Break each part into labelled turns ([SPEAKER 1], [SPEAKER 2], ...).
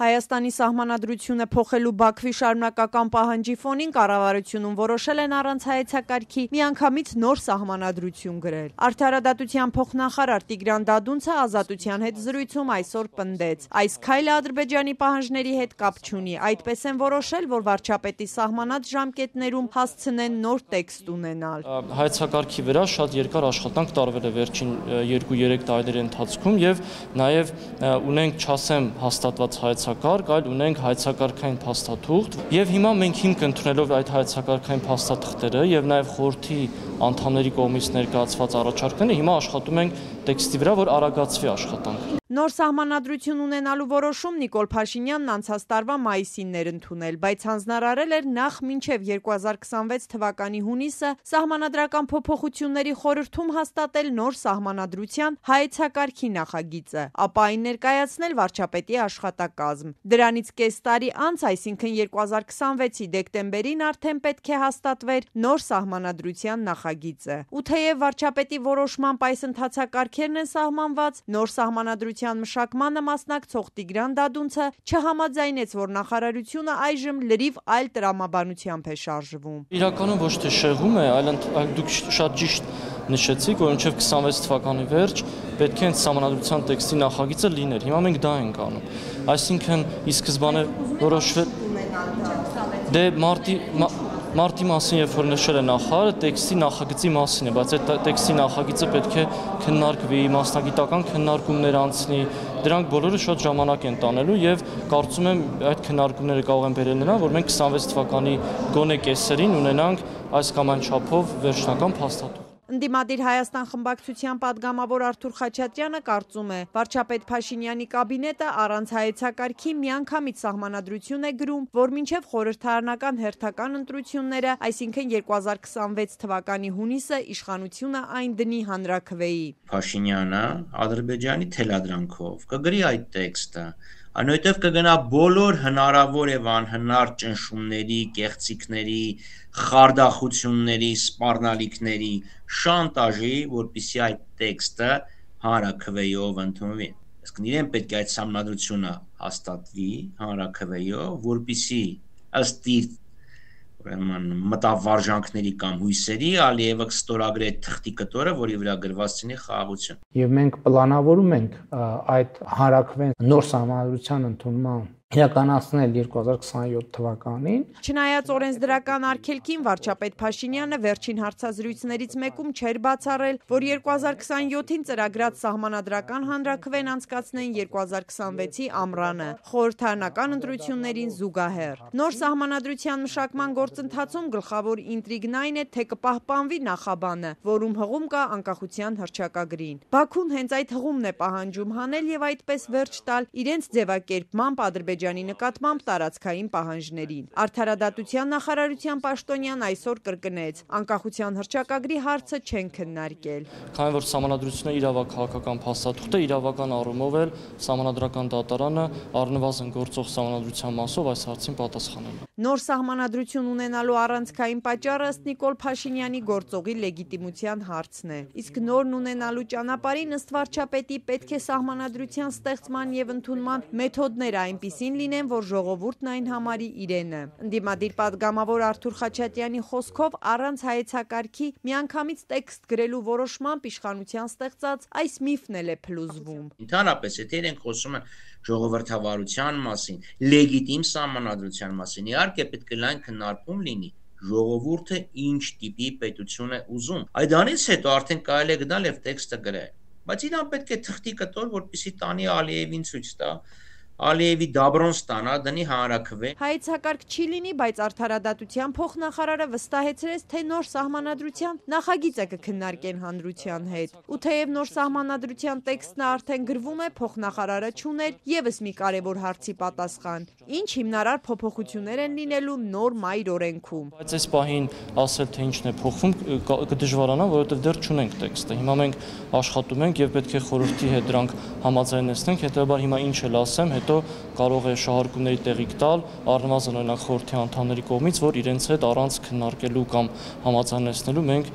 [SPEAKER 1] Հայաստանի սահմանադրությունը փոխելու Բաքվի շարունակական պահանջի ֆոնին կառավարությունում որոշել են առանց հայեցակարգի միանգամից նոր սահմանադրություն գրել։ Արդարադատության փոխնախարար Տիգրան Դադունցը Ազատության հետ զրույցում այսօր պնդեց. այս քայլը Ադրբեջանի պահանջների հետ կապ չունի, այդպես են որոշել, որ վարչապետի սահմանած ժամկետներում հասցնեն նոր տեքստ ունենալ։
[SPEAKER 2] Հայեցակարգի վրա շատ երկար աշխատանք տարվել է վերջին 2-3 տարիների ընթացքում եւ նաեւ ունենք չասեմ հաստատված հայեցակարգ, այլ ունենք հայեցակարգային փաստաթուղթ եւ հիմա մենք հիմք ընդունելով այդ հայեցակարգային փաստաթղթերը եւ նաեւ խորհրդի անդամների կողմից ներկայացված առաջարկները հիմա աշխատում ենք տեքստի վրա, որ արագացվի աշխատանքը։
[SPEAKER 1] Նոր սահմանադրություն ունենալու որոշում Նիկոլ Փաշինյանն անցած տարվա մայիսին էր ընդունել, բայց հանձնարարել էր նախ մինչև 2026 թվականի հունիսը սահմանադրական փոփոխությունների խորհրդում հաստատել նոր սահմանադրության հայեցակարգի նախագիծը, ապա այն ներկայացնել վարչապետի աշխատակազմ։ Դրանից կես տարի անց, այսինքն 2026-ի դեկտեմբերին արդեն պետք է հաստատվեր նոր սահմանադրության նախագիծը։ Ու թեև վարչապետի որոշմամբ այս ընթացակարգերն են սահմանված, նոր սահմանադրության մշակմանը մասնակցող Տիգրան Դադունցը չհամաձայնեց, որ նախարարությունը այժմ լրիվ այլ տրամաբանությամբ է շարժվում։
[SPEAKER 2] Իրականում ոչ թե շեղում է, այլ դուք շատ ճիշտ նշեցիք, որ մինչև 26 թվականի վերջ պետք է այդ սահմանադրության տեքստի նախագիծը լիներ։ Հիմա մենք դա ենք անում։ Այսինքն ի սկզբանե որոշվել դե մարտի մասին, երբ որ նշել է նախարարը, տեքստի նախագծի մասին է, բայց այդ տեքստի նախագիծը պետք է քննարկվի, մասնագիտական քննարկումներ անցնի, դրանք բոլորը շատ ժամանակ են տանելու եւ կարծում եմ այդ քննարկումները կարող են բերել նրան, որ մենք 26 թվականի գոնե կեսերին ունենանք այս կամ այն չափով վերջնական փաստաթուղթ։
[SPEAKER 1] Ընդդիմադիր Հայաստան խմբակցության պատգամավոր Արթուր Խաչատրյանը կարծում է, վարչապետ Փաշինյանի կաբինետը առանց հայեցակարգի միանգամից սահմանադրություն է գրում, որ մինչև խորհրդարանական հերթական ընտրությունները, այսինքն 2026 թվականի հունիսը իշխանությունը այն դնի հանրաքվեի։
[SPEAKER 3] Փաշինյանը Ադրբեջանի թելադրանքով կգրի այդ տեքստը, այնուհետև կգնա բոլոր հնարավոր եւ անհնար ճնշումների, կեղծիքների, խարդախությունների, սպառնալիքների, շանտաժի, որպեսզի այդ տեքստը հանրաքվեով ընդունվի։ Իսկ իրեն պետք է այդ սահմանադրությունը հաստատվի հանրաքվեով, որպեսզի ըստ իր մտավարժանքների կամ հույսերի Ալիևը ստորագրի այդ թղթի կտորը, որի վրա գրված լինի խաղաղություն։
[SPEAKER 4] Եվ մենք պլանավորում ենք այդ հանրաքվեն նոր սահմանադրության ընդունման իրականացնել 2027 թվականին։
[SPEAKER 1] Չնայած օրենսդրական արգելքին վարչապետ Փաշինյանը վերջին հարցազրույցներից մեկում չէր բացառել, որ 2027-ին ծրագրած սահմանադրական հանրաքվեն անցկացնեն 2026-ի ամռանը, խորհրդարանական ընտրություններին զուգահեռ։ Նոր սահմանադրության մշակման գործընթացում գլխավոր ինտրիգն այն է, թե կպահպանվի նախաբանը, որում հղում կա անկախության հռչակագրին։ Բաքուն հենց այդ հղումն է պահանջում հանել եւ այդպես վերջ տալ իրենց ձևակերպմամբ Ադրբեջանի նկատմամբ տարածքային պահանջներին։ Արդարադատության նախարարության պաշտոնյան այսօր կրկնեց. անկախության հռչակագրի հարցը չեն քննարկել։
[SPEAKER 2] Քանի որ սահմանադրությունը իրավաքաղաքական փաստաթուղթ է, իրավական առումով էլ սահմանադրական դատարանը առնվազն գործող սահմանադրության մասով այս հարցին պատասխանել է։
[SPEAKER 1] Նոր սահմանադրություն ունենալու առանցքային պատճառը ըստ Նիկոլ Փաշինյանի գործողի լեգիտիմության հարցն է։ Իսկ նորն ունենալու ճանապարհին ըստ վարչապետի պետք է սահմանադրության ստեղծման եւ ընդունման մեթոդները այնպիսին լինեն, որ ժողովուրդն այն համարի իրենը։ Ընդդիմադիր պատգամավոր Արթուր Խաչատրյանի խոսքով առանց հայեցակարգի միանգամից տեքստ գրելու որոշմամբ իշխանության ստեղծած այս միֆն էլ է փլուզվում։
[SPEAKER 3] Ընդհանրապես, եթե իրենք խոսում են ժողովրդավարության մասին, լեգիտիմ սահմանադրության մասին, իհարկե պետք է լայն քննարկում լինի ժողովուրդը ինչ տիպի պետություն է ուզում։ Այդանից հետո արդեն կարելի է գնալ եւ տեքստը գրել։ Բայց իրան պետք է թղթի կտոր, որպեսզի տանի Ալիևին ցույց տա, Ալիևի դաբրոն ստանա, դնի հանրաքվե։
[SPEAKER 1] Հայեցակարգ չի լինի, բայց արդարադատության փոխնախարարը վստահեցրեց, թե նոր սահմանադրության նախագիծը կքննարկեն հանրության հետ։ Ու թեև նոր սահմանադրության տեքստն արդեն գրվում է, փոխնախարարը չուներ եւս մի կարևոր հարցի պատասխան. ինչ հիմնարար փոփոխություններ են լինելու նոր մայր օրենքում։
[SPEAKER 2] Բայց այս պահին ասել թե ինչն է փոխվում կդժվարանա, որովհետեւ դեռ չունենք տեքստը։ Հիմա մենք աշխատում ենք եւ պետք է խորհրդի հետ դրանք համաձայնեցնենք, հետեւաբար հիմա ինչ էլ ասեմ, հետո հետո կարող է շահարկումների տեղիք տալ առնվազն օրինակ խորհրդի անդամների կողմից, որ իրենց հետ առանց քննարկելու կամ համաձայնեցնելու մենք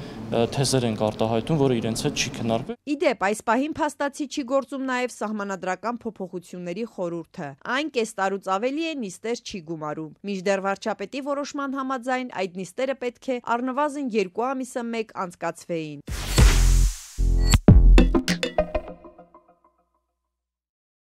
[SPEAKER 2] թեզեր ենք արտահայտում, որը իրենց հետ չի քննարկվել։
[SPEAKER 1] Իդեպ, այս պահին փաստացի չի գործում նաև սահմանադրական փոփոխությունների խորհուրդը։ Այն կես տարուց ավելի է նիստեր չի գումարում։ Մինչդեռ վարչապետի որոշման համաձայն այդ նիստերը պետք է առնվազն 2 ամիսը մեկ անցկացվեին։